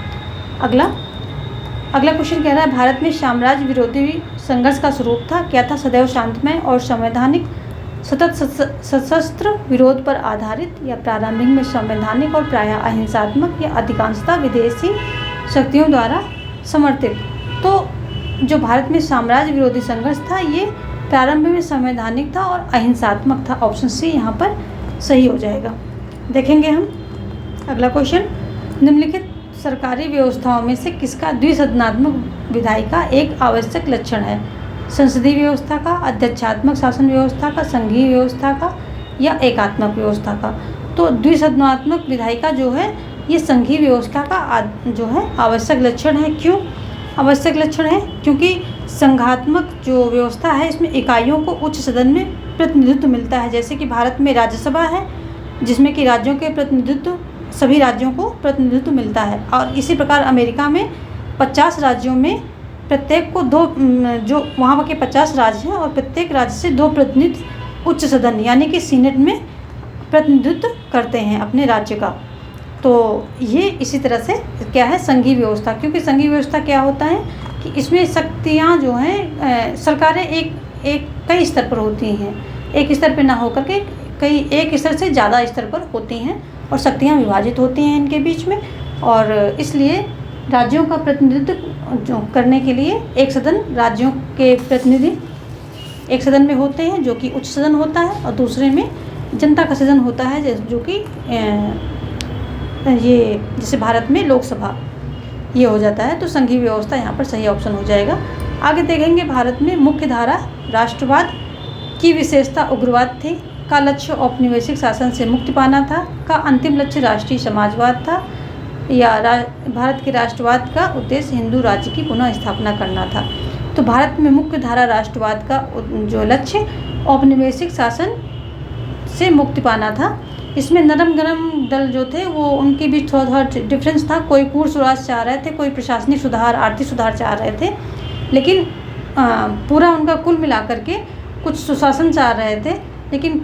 अगला क्वेश्चन कह रहा है भारत में साम्राज्य विरोधी संघर्ष का स्वरूप था, क्या था, सदैव शांतमय और संवैधानिक, सतत सशस्त्र विरोध पर आधारित, या प्रारंभिक में संवैधानिक और प्रायः अहिंसात्मक, या अधिकांशतः विदेशी शक्तियों द्वारा समर्थित। तो जो भारत में साम्राज्य विरोधी संघर्ष था ये प्रारंभ में संवैधानिक था और अहिंसात्मक था। ऑप्शन सी यहाँ पर सही हो जाएगा। देखेंगे हम अगला क्वेश्चन, निम्नलिखित सरकारी व्यवस्थाओं में से किसका द्विसदनात्मक विधायी का एक आवश्यक लक्षण है, संसदीय व्यवस्था का, अध्यक्षात्मक शासन व्यवस्था का, संघीय व्यवस्था का, या एकात्मक व्यवस्था का। तो द्विसदनात्मक विधायी का जो है ये संघीय व्यवस्था का जो है आवश्यक लक्षण है। क्यों आवश्यक लक्षण है, क्योंकि संघात्मक जो व्यवस्था है इसमें इकाइयों को उच्च सदन में प्रतिनिधित्व मिलता है। जैसे कि भारत में राज्यसभा है जिसमें कि राज्यों के प्रतिनिधित्व, सभी राज्यों को प्रतिनिधित्व मिलता है, और इसी प्रकार अमेरिका में 50 राज्यों में प्रत्येक को 2, जो वहाँ के 50 राज्य हैं और प्रत्येक राज्य से 2 प्रतिनिधि उच्च सदन यानी कि सीनेट में प्रतिनिधित्व करते हैं अपने राज्य का। तो ये इसी तरह से क्या है, संघीय व्यवस्था। क्योंकि संघीय व्यवस्था क्या होता है कि इसमें शक्तियाँ जो हैं सरकारें कई स्तर पर होती हैं, एक स्तर पर ना होकर के एक स्तर से ज़्यादा स्तर पर होती हैं और शक्तियाँ विभाजित होती हैं इनके बीच में, और इसलिए राज्यों का प्रतिनिधित्व जो करने के लिए एक सदन, राज्यों के प्रतिनिधि एक सदन में होते हैं जो कि उच्च सदन होता है, और दूसरे में जनता का सदन होता है जो कि ये जैसे भारत में लोकसभा ये हो जाता है। तो संघीय व्यवस्था यहाँ पर सही ऑप्शन हो जाएगा। आगे देखेंगे भारत में मुख्य धारा राष्ट्रवाद की विशेषता उग्रवाद थी, का लक्ष्य औपनिवेशिक शासन से मुक्ति पाना था, का अंतिम लक्ष्य राष्ट्रीय समाजवाद था, या भारत के राष्ट्रवाद का उद्देश्य हिंदू राज्य की पुनः स्थापना करना था। तो भारत में मुख्य धारा राष्ट्रवाद का जो लक्ष्य औपनिवेशिक शासन से मुक्ति पाना था। इसमें नरम गरम दल जो थे वो उनके बीच थोड़ा डिफरेंस था। कोई पूर्ण स्वराज चाह रहे थे, कोई प्रशासनिक सुधार, आर्थिक सुधार चाह रहे थे, लेकिन पूरा उनका कुल मिलाकर के कुछ सुशासन चाह रहे थे, लेकिन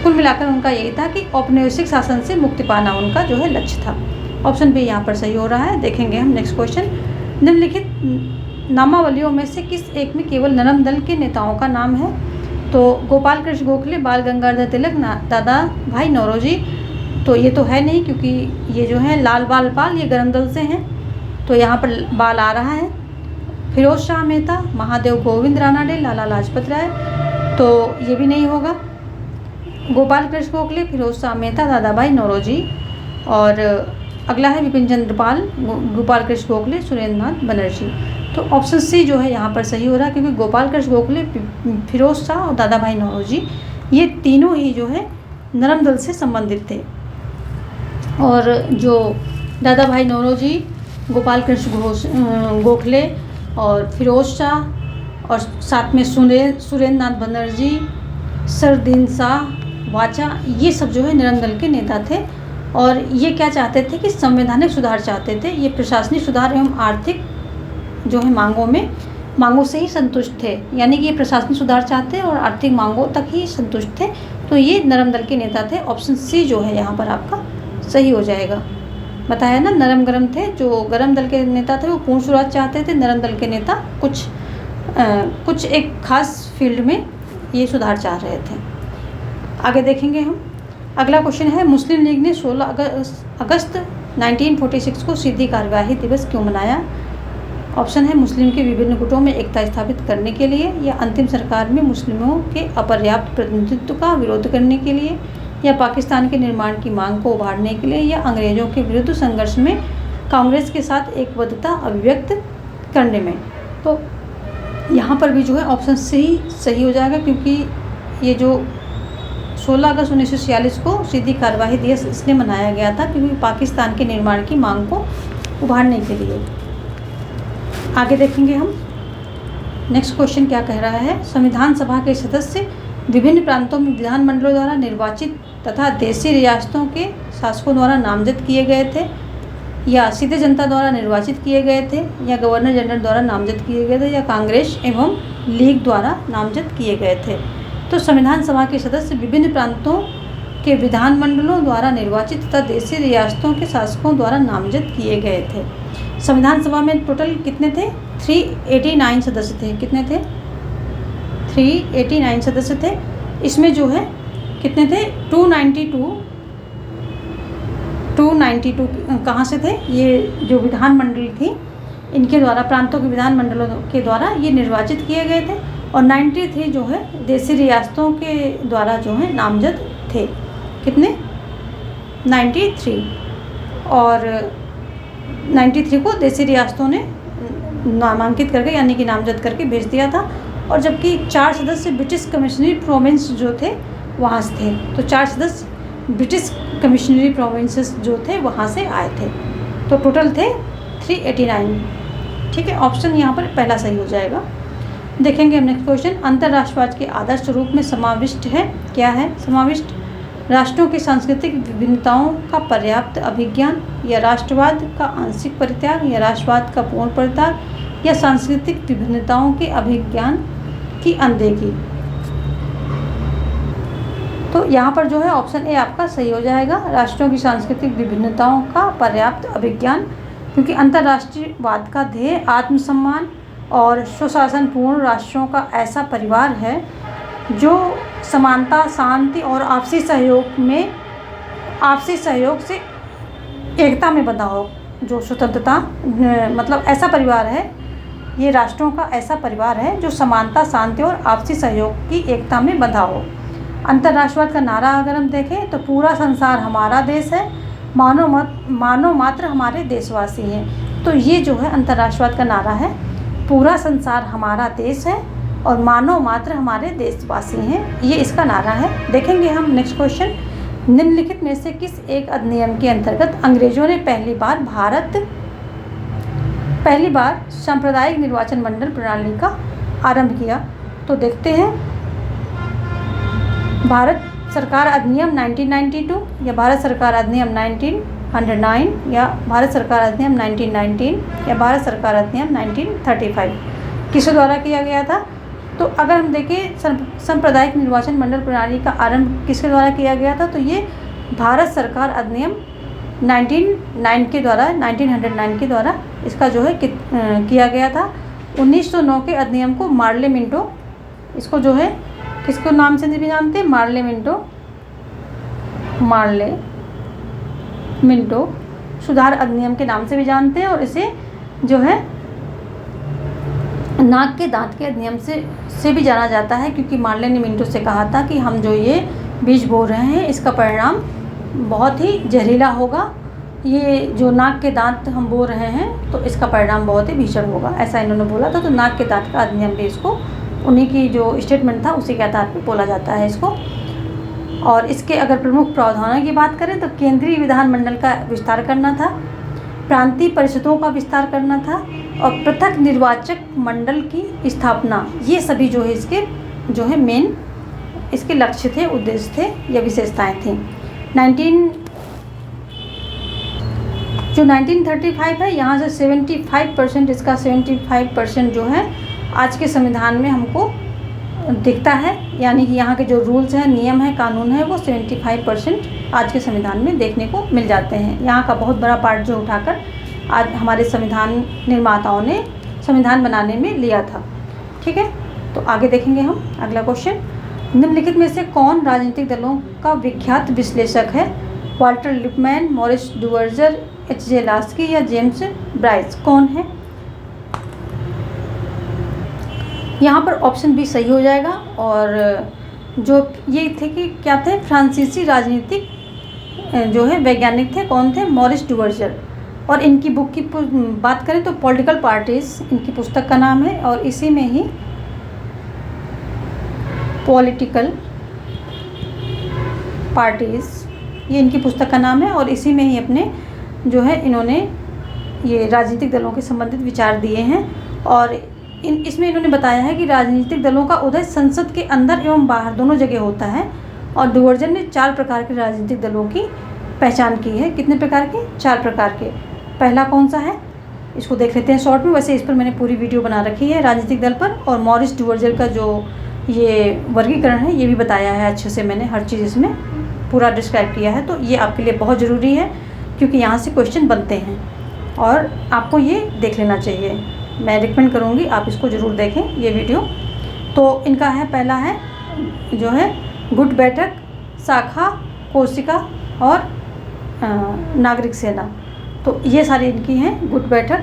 कुल मिलाकर उनका यही था कि औपनिवेशिक शासन से मुक्ति पाना उनका जो है लक्ष्य था। ऑप्शन बी यहाँ पर सही हो रहा है। देखेंगे हम नेक्स्ट क्वेश्चन, निम्नलिखित नामावलियों में से किस एक में केवल नरम दल के नेताओं का नाम है। तो गोपाल कृष्ण गोखले, बाल गंगाधर तिलक, दादा भाई नौरोजी। तो ये तो है नहीं, क्योंकि ये जो है लाल बाल पाल ये गरम दल से हैं, तो यहाँ पर बाल आ रहा है। फिरोज शाह मेहता, महादेव गोविंद रानाडे, लाला लाजपत राय, तो ये भी नहीं होगा। गोपाल कृष्ण गोखले, फिरोज शाह मेहता, दादा भाई नौरोजी। और अगला है विपिन चंद्र पाल, गोपाल कृष्ण गोखले, सुरेंद्र नाथ बनर्जी। तो ऑप्शन सी जो है यहाँ पर सही हो रहा है, क्योंकि गोपाल कृष्ण गोखले, फिरोज शाह और दादा भाई नौरोजी ये तीनों ही जो है नरम दल से संबंधित थे। और जो दादा भाई नौरोजी, गोपाल कृष्ण गोखले और फिरोज शाह और साथ में सुरेंद्र नाथ बनर्जी, सरदीन शाह वाचा, ये सब जो है नरम दल के नेता थे। और ये क्या चाहते थे कि संवैधानिक सुधार चाहते थे। ये प्रशासनिक सुधार एवं आर्थिक जो है मांगों से ही संतुष्ट थे, यानी कि ये प्रशासनिक सुधार चाहते और आर्थिक मांगों तक ही संतुष्ट थे। तो ये नरम दल के नेता थे। ऑप्शन सी जो है यहाँ पर आपका सही हो जाएगा। बताया ना, नरम गरम थे। जो गरम दल के नेता थे वो पूर्ण स्वराज चाहते थे, नरम दल के नेता कुछ एक खास फील्ड में ये सुधार चाह रहे थे। आगे देखेंगे हम अगला क्वेश्चन है, मुस्लिम लीग ने 16 अगस्त 1946 को सीधी कार्यवाही दिवस क्यों मनाया। ऑप्शन है मुस्लिम के विभिन्न गुटों में एकता स्थापित करने के लिए, या अंतिम सरकार में मुस्लिमों के अपर्याप्त प्रतिनिधित्व का विरोध करने के लिए, या पाकिस्तान के निर्माण की मांग को उभारने के लिए, या अंग्रेज़ों के विरुद्ध संघर्ष में कांग्रेस के साथ एकबद्धता अभिव्यक्त करने में। तो यहाँ पर भी जो है ऑप्शन सी सही हो जाएगा, क्योंकि ये जो 16 अगस्त 1946 को सीधी कार्यवाही दिवस इसलिए मनाया गया था क्योंकि पाकिस्तान के निर्माण की मांग को उभारने के लिए। आगे देखेंगे हम नेक्स्ट क्वेश्चन क्या कह रहा है। संविधान सभा के सदस्य विभिन्न प्रांतों में विधानमंडलों द्वारा निर्वाचित तथा देशी रियासतों के शासकों द्वारा नामजद किए गए थे, या सीधे जनता द्वारा निर्वाचित किए गए थे, या गवर्नर जनरल द्वारा नामजद किए गए थे, या कांग्रेस एवं लीग द्वारा नामजद किए गए थे। तो संविधान सभा के सदस्य विभिन्न प्रांतों के विधानमंडलों द्वारा निर्वाचित तथा देशी रियासतों के शासकों द्वारा नामजद किए गए थे। संविधान सभा में टोटल कितने थे? 389 सदस्य थे। कितने थे? 389 सदस्य थे। इसमें जो है कितने थे? 292 कहाँ से थे? ये जो विधानमंडल थी इनके द्वारा, प्रांतों के विधानमंडलों के द्वारा ये निर्वाचित किए गए थे, और 93 जो है देशी रियासतों के द्वारा जो है नामजद थे। कितने? 93, और 93 को देशी रियासतों ने नामांकित करके यानी कि नामजद करके भेज दिया था, और जबकि 4 सदस्य ब्रिटिश कमिश्नरी प्रोविंस जो थे वहाँ से थे। तो 4 सदस्य ब्रिटिश कमिश्नरी प्रोविंसेस जो थे वहाँ से आए थे। तो टोटल थे 389। ठीक है, ऑप्शन यहाँ पर पहला सही हो जाएगा। देखेंगे हम नेक्स्ट क्वेश्चन। अंतर्राष्ट्रवाद के आदर्श रूप में समाविष्ट है। क्या है समाविष्ट? राष्ट्रों की सांस्कृतिक विभिन्नताओं का पर्याप्त अभिज्ञान, या राष्ट्रवाद का आंशिक परित्याग, या राष्ट्रवाद का पूर्ण परित्याग, या सांस्कृतिक विभिन्नताओं के अभिज्ञान की अनदेखी। तो यहाँ पर जो है ऑप्शन ए आपका सही हो जाएगा, राष्ट्रों की सांस्कृतिक विभिन्नताओं का पर्याप्त अभिज्ञान, क्योंकि अंतर्राष्ट्रीयवाद का ध्येय आत्मसम्मान और सुशासनपूर्ण राष्ट्रों का ऐसा परिवार है जो समानता, शांति और आपसी सहयोग से एकता में बंधा हो। जो स्वतंत्रता मतलब ऐसा परिवार है, ये राष्ट्रों का ऐसा परिवार है जो समानता, शांति और आपसी सहयोग की एकता में बंधा हो। अंतर्राष्ट्रवाद का नारा अगर हम देखें तो पूरा संसार हमारा देश है, मानव मात्र हमारे देशवासी हैं। तो ये जो है अंतर्राष्ट्रवाद का नारा है, पूरा संसार हमारा देश है और मानव मात्र हमारे देशवासी हैं, ये इसका नारा है। देखेंगे हम नेक्स्ट क्वेश्चन। निम्नलिखित में से किस एक अधिनियम के अंतर्गत अंग्रेजों ने पहली बार सांप्रदायिक निर्वाचन मंडल प्रणाली का आरंभ किया? तो देखते हैं, भारत सरकार अधिनियम 1992, या भारत सरकार अधिनियम 1909, या भारत सरकार अधिनियम 1919, या भारत सरकार अधिनियम 1935 किसके द्वारा किया गया था? तो अगर हम देखें सांप्रदायिक निर्वाचन मंडल प्रणाली का आरंभ किसके द्वारा किया गया था, तो ये भारत सरकार अधिनियम 1909 के द्वारा इसका जो है किया गया था। 1909 के अधिनियम को मार्ले मिंटो, इसको जो है किसको नाम से भी जानते हैं? मार्ले मिंटो सुधार अधिनियम के नाम से भी जानते हैं, और इसे जो है नाक के दांत के अधिनियम से भी जाना जाता है, क्योंकि मार्ले ने मिंटो से कहा था कि हम जो ये बीज बो रहे हैं इसका परिणाम बहुत ही जहरीला होगा, ये जो नाक के दांत हम बो रहे हैं तो इसका परिणाम बहुत ही भीषण होगा, ऐसा इन्होंने बोला था। तो नाक के दांत का अधिनियम भी इसको, उन्हीं की जो स्टेटमेंट था उसी के आधार पर बोला जाता है इसको। और इसके अगर प्रमुख प्रावधानों की बात करें तो केंद्रीय विधानमंडल का विस्तार करना था, प्रांतीय परिषदों का विस्तार करना था, और पृथक निर्वाचक मंडल की स्थापना, ये सभी जो है इसके जो है मेन इसके लक्ष्य थे, उद्देश्य थे या विशेषताएं थी। 1935 है, यहाँ से 75% इसका 75% जो है आज के संविधान में हमको दिखता है, यानी कि यहाँ के जो रूल्स हैं, नियम है, कानून है, वो 75% आज के संविधान में देखने को मिल जाते हैं। यहाँ का बहुत बड़ा पार्ट जो उठाकर आज हमारे संविधान निर्माताओं ने संविधान बनाने में लिया था। ठीक है, तो आगे देखेंगे हम अगला क्वेश्चन। निम्नलिखित में से कौन राजनीतिक दलों का विख्यात विश्लेषक है? Walter Lippmann, Maurice Duverger, H.J. Laski या जेम्स ब्राइस, कौन है? यहाँ पर ऑप्शन बी सही हो जाएगा, और जो ये थे कि क्या थे, फ्रांसीसी राजनीतिक जो है वैज्ञानिक थे। कौन थे? मॉरिस डुवर्जर। और इनकी बुक की बात करें तो पॉलिटिकल पार्टीज़ इनकी पुस्तक का नाम है, और इसी में ही पॉलिटिकल पार्टीज़ ये इनकी पुस्तक का नाम है, और इसी में ही अपने जो है इन्होंने ये राजनीतिक दलों के संबंधित विचार दिए हैं। और इसमें इन्होंने बताया है कि राजनीतिक दलों का उदय संसद के अंदर एवं बाहर दोनों जगह होता है। और डुवर्जन ने 4 प्रकार के राजनीतिक दलों की पहचान की है। कितने प्रकार के? 4 प्रकार के। पहला कौन सा है, इसको देख लेते हैं शॉर्ट में। वैसे इस पर मैंने पूरी वीडियो बना रखी है राजनीतिक दल पर, और मॉरिस डुवर्जर का जो ये वर्गीकरण है ये भी बताया है अच्छे से, मैंने हर चीज़ इसमें पूरा डिस्क्राइब किया है। तो ये आपके लिए बहुत ज़रूरी है, क्योंकि यहाँ से क्वेश्चन बनते हैं और आपको ये देख लेना चाहिए। मैं रिकमेंड करूँगी आप इसको ज़रूर देखें ये वीडियो। तो इनका है, पहला है जो है गुट बैठक, शाखा, कोशिका और नागरिक सेना। तो ये सारी इनकी हैं, गुट बैठक।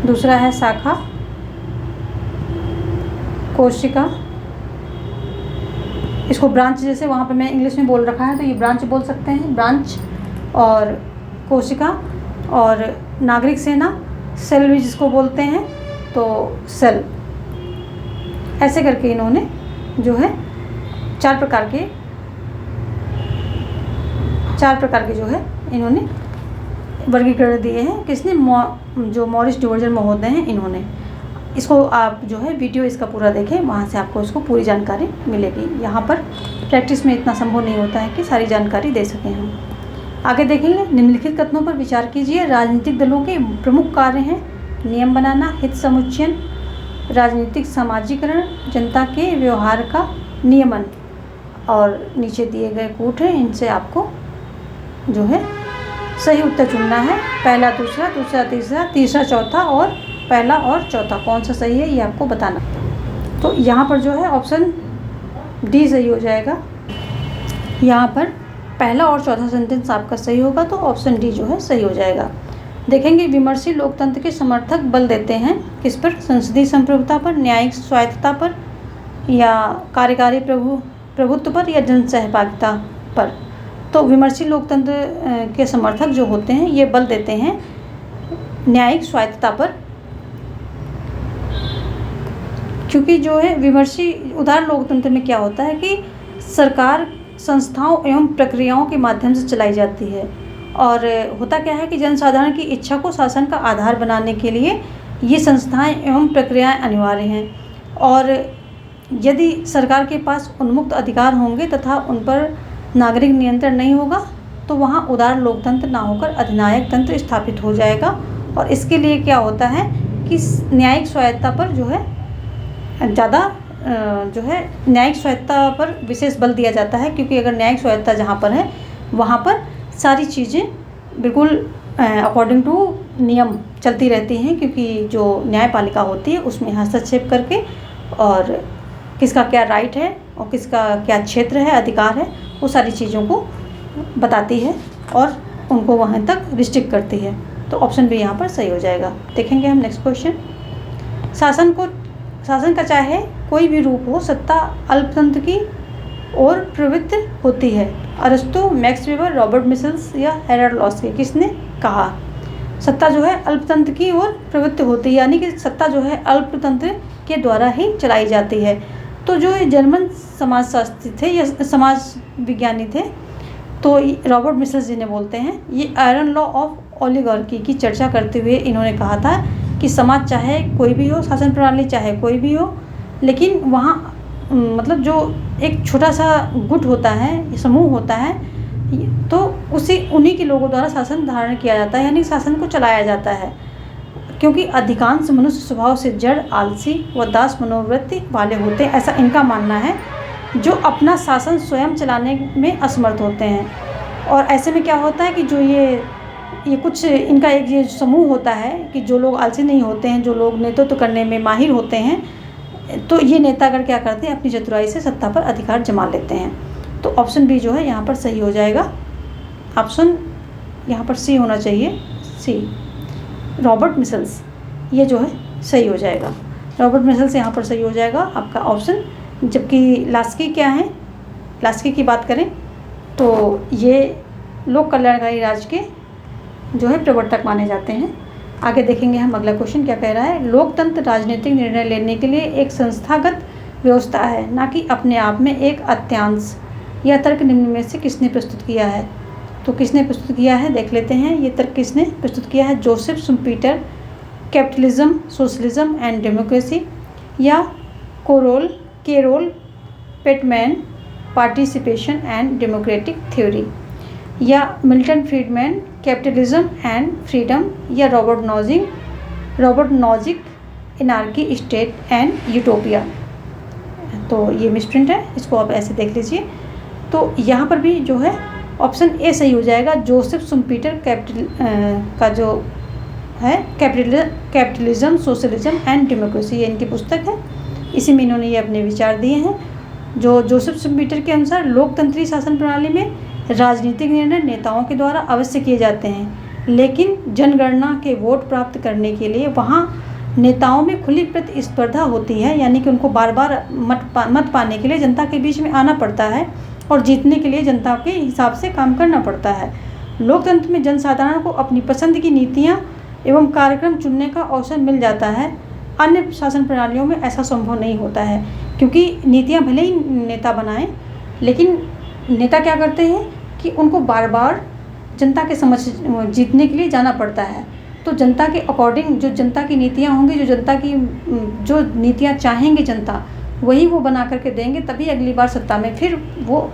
दूसरा है शाखा, कोशिका, इसको ब्रांच, जैसे वहाँ पे मैं इंग्लिश में बोल रखा है तो ये ब्रांच बोल सकते हैं, ब्रांच। और कोशिका और नागरिक सेना, सेल भी जिसको बोलते हैं तो सेल। ऐसे करके इन्होंने जो है 4 प्रकार के जो है इन्होंने वर्गीकरण दिए हैं। किसने? जो मॉरिस डुवर्जर महोदय हैं इन्होंने। इसको आप जो है वीडियो इसका पूरा देखें, वहाँ से आपको इसको पूरी जानकारी मिलेगी। यहाँ पर प्रैक्टिस में इतना संभव नहीं होता है कि सारी जानकारी दे सकें हम। आगे देखेंगे, निम्नलिखित कथनों पर विचार कीजिए। राजनीतिक दलों के प्रमुख कार्य हैं नियम बनाना, हित समुच्चयन, राजनीतिक समाजीकरण, जनता के व्यवहार का नियमन। और नीचे दिए गए कूट हैं, इनसे आपको जो है सही उत्तर चुनना है। पहला, दूसरा, दूसरा, तीसरा, तीसरा, चौथा, और पहला और चौथा कौन सा सही है ये आपको बताना। तो यहाँ पर जो है ऑप्शन डी सही हो जाएगा। यहाँ पर पहला और चौथा सेंटेंस आपका सही होगा, तो ऑप्शन डी जो है सही हो जाएगा। देखेंगे, विमर्शी लोकतंत्र के समर्थक बल देते हैं किस पर? संसदीय संप्रभुता पर, न्यायिक स्वायत्तता पर, या कार्यकारी प्रभुत्व पर, या जन सहभागिता पर। तो विमर्शी लोकतंत्र के समर्थक जो होते हैं ये बल देते हैं न्यायिक स्वायत्तता पर, क्योंकि जो है विमर्शी उदार लोकतंत्र में क्या होता है कि सरकार संस्थाओं एवं प्रक्रियाओं के माध्यम से चलाई जाती है। और होता क्या है कि जनसाधारण की इच्छा को शासन का आधार बनाने के लिए ये संस्थाएं एवं प्रक्रियाएं अनिवार्य हैं। और यदि सरकार के पास उन्मुक्त अधिकार होंगे तथा उन पर नागरिक नियंत्रण नहीं होगा तो वहाँ उदार लोकतंत्र ना होकर अधिनायक तंत्र स्थापित हो जाएगा। और इसके लिए क्या होता है कि न्यायिक स्वायत्तता पर जो है ज़्यादा जो है न्यायिक स्वायत्तता पर विशेष बल दिया जाता है, क्योंकि अगर न्यायिक स्वायत्तता जहाँ पर है वहाँ पर सारी चीज़ें बिल्कुल अकॉर्डिंग टू नियम चलती रहती हैं, क्योंकि जो न्यायपालिका होती है उसमें हस्तक्षेप करके और किसका क्या राइट है और किसका क्या क्षेत्र है, अधिकार है, वो सारी चीज़ों को बताती है और उनको वहाँ तक रिस्ट्रिक्ट करती है। तो ऑप्शन भी यहाँ पर सही हो जाएगा। देखेंगे हम नेक्स्ट क्वेश्चन। शासन का चाहे कोई भी रूप हो, सत्ता अल्पतंत्र की ओर प्रवृत्त होती है। अरस्तु, मैक्स वेबर, रॉबर्ट मिशल्स या हेराल्ड लॉस्की, किसने कहा? सत्ता जो है अल्पतंत्र की ओर प्रवृत्त होती है, यानी कि सत्ता जो है अल्पतंत्र के द्वारा ही चलाई जाती है। तो जो जर्मन समाजशास्त्री थे या समाज विज्ञानी थे तो रॉबर्ट मिशल्स जिन्हें बोलते हैं, ये आयरन लॉ ऑफ ओलिगार्की की चर्चा करते हुए इन्होंने कहा था कि समाज चाहे कोई भी हो, शासन प्रणाली चाहे कोई भी हो, लेकिन वहाँ मतलब जो एक छोटा सा गुट होता है, समूह होता है, तो उन्हीं के लोगों द्वारा शासन धारण किया जाता है, यानी शासन को चलाया जाता है। क्योंकि अधिकांश मनुष्य स्वभाव से जड़, आलसी व दास मनोवृत्ति वाले होते हैं, ऐसा इनका मानना है, जो अपना शासन स्वयं चलाने में असमर्थ होते हैं। और ऐसे में क्या होता है कि जो ये कुछ इनका एक ये समूह होता है कि जो लोग आलसी नहीं होते हैं, जो लोग नेतृत्व करने में माहिर होते हैं, तो ये नेतागण क्या करते हैं, अपनी चतुराई से सत्ता पर अधिकार जमा लेते हैं। तो ऑप्शन बी जो है यहाँ पर सही हो जाएगा। ऑप्शन यहाँ पर सी होना चाहिए, सी, रॉबर्ट मिशल्स, ये जो है सही हो जाएगा। रॉबर्ट मिशेल से यहाँ पर सही हो जाएगा आपका ऑप्शन। जबकि लास्की क्या है, लास्की की बात करें तो ये लोक कल्याणकारी राज के जो है प्रवर्तक माने जाते हैं। आगे देखेंगे हम अगला क्वेश्चन क्या कह रहा है। लोकतंत्र राजनीतिक निर्णय लेने के लिए एक संस्थागत व्यवस्था है, ना कि अपने आप में एक अत्यांश। यह तर्क निम्न में से किसने प्रस्तुत किया है? तो किसने प्रस्तुत किया है देख लेते हैं। ये तर्क किसने प्रस्तुत किया है? Joseph Schumpeter, capitalism, socialism and democracy, या Carole Pateman, participation and democratic theory, या Milton Friedman, capitalism and freedom, या Robert Nozick, anarchy, state and utopia. तो ये मिसप्रिंट है, इसको आप ऐसे देख लीजिए। तो यहाँ पर भी जो है ऑप्शन ए सही हो जाएगा। जोसेफ शुम्पीटर का जो है कैपिटलिज्म, सोशलिज्म एंड डेमोक्रेसी, ये इनकी पुस्तक है। इसी में इन्होंने ये अपने विचार दिए हैं। जो जोसेफ शुम्पीटर के अनुसार लोकतंत्री शासन प्रणाली में राजनीतिक निर्णय नेताओं के द्वारा अवश्य किए जाते हैं, लेकिन जनगणना के वोट प्राप्त करने के लिए वहाँ नेताओं में खुली प्रतिस्पर्धा होती है, यानी कि उनको बार बार मत पाने के लिए जनता के बीच में आना पड़ता है और जीतने के लिए जनता के हिसाब से काम करना पड़ता है। लोकतंत्र में जनसाधारण को अपनी पसंद की नीतियाँ एवं कार्यक्रम चुनने का अवसर मिल जाता है। अन्य शासन प्रणालियों में ऐसा संभव नहीं होता है, क्योंकि नीतियाँ भले ही नेता बनाएं, लेकिन नेता क्या करते हैं कि उनको बार बार जनता के समझ जीतने के लिए जाना पड़ता है। तो जनता के अकॉर्डिंग जो जनता की नीतियाँ होंगी, जो नीतियाँ चाहेंगे जनता, वही वो बना करके देंगे, तभी अगली बार सत्ता में फिर वो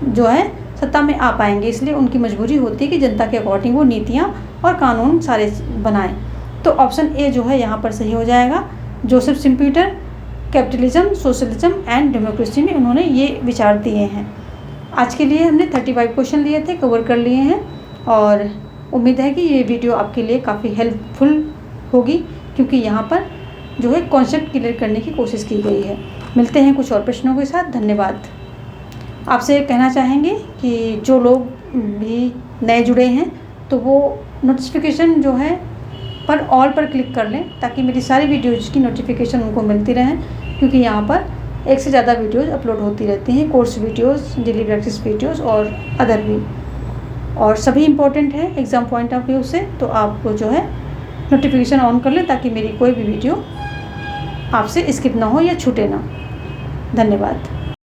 जो है सत्ता में आ पाएंगे। इसलिए उनकी मजबूरी होती है कि जनता के अकॉर्डिंग वो नीतियाँ और कानून सारे बनाएं। तो ऑप्शन ए जो है यहाँ पर सही हो जाएगा। Joseph Schumpeter capitalism, socialism and democracy में उन्होंने ये विचार दिए हैं। आज के लिए हमने 35 क्वेश्चन लिए थे, कवर कर लिए हैं, और उम्मीद है कि ये वीडियो आपके लिए काफ़ी हेल्पफुल होगी, क्योंकि यहाँ पर जो है कॉन्सेप्ट क्लियर करने की कोशिश की गई है। मिलते हैं कुछ और प्रश्नों के साथ। धन्यवाद। आपसे कहना चाहेंगे कि जो लोग भी नए जुड़े हैं तो वो नोटिफिकेशन जो है पर ऑल पर क्लिक कर लें, ताकि मेरी सारी वीडियोज़ की नोटिफिकेशन उनको मिलती रहें, क्योंकि यहाँ पर एक से ज़्यादा वीडियोज़ अपलोड होती रहती हैं, course videos, daily practice videos और अदर भी, और सभी इम्पोर्टेंट है एग्ज़ाम पॉइंट ऑफ व्यू से। तो आप जो है नोटिफिकेशन ऑन कर लें, ताकि मेरी कोई भी वीडियो आपसे स्किप ना हो या छूटे ना। धन्यवाद।